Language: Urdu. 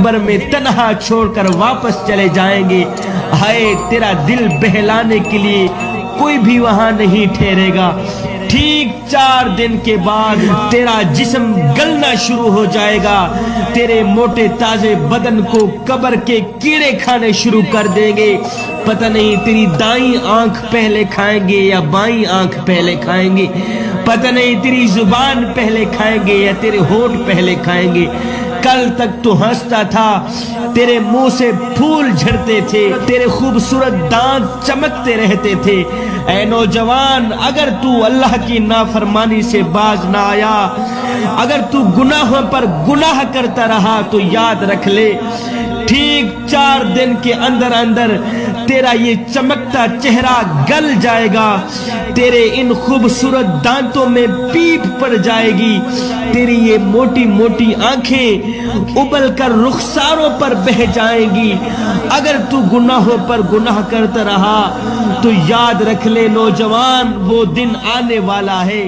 قبر میں تنہا چھوڑ کر واپس چلے جائیں گے، ہائے تیرا دل بہلانے کے لیے کوئی بھی وہاں نہیں ٹھہرے گا۔ ٹھیک 4 دن کے بعد تیرا جسم گلنا شروع ہو جائے گا، تیرے موٹے تازے بدن کو قبر کے کیڑے کھانے شروع کر دیں گے۔ پتہ نہیں تیری دائیں آنکھ پہلے کھائیں گے یا بائیں آنکھ پہلے کھائیں گے، پتہ نہیں تیری زبان پہلے کھائیں گے یا تیرے ہونٹ پہلے کھائیں گے۔ کل تک تو ہنستا تھا، تیرے منہ سے پھول جھڑتے تھے، تیرے خوبصورت دانت چمکتے رہتے تھے۔ اے نوجوان، اگر تو اللہ کی نافرمانی سے باز نہ آیا، اگر تو گناہوں پر گناہ کرتا رہا تو یاد رکھ لے، ٹھیک 4 دن کے اندر اندر تیرا یہ چمکتا چہرہ گل جائے گا، تیرے ان خوبصورت دانتوں میں پیپ پڑ جائے گی، تیری یہ موٹی موٹی آنکھیں ابل کر رخساروں پر بہہ جائیں گی۔ اگر تو گناہوں پر گناہ کرتا رہا تو یاد رکھ لے نوجوان، وہ دن آنے والا ہے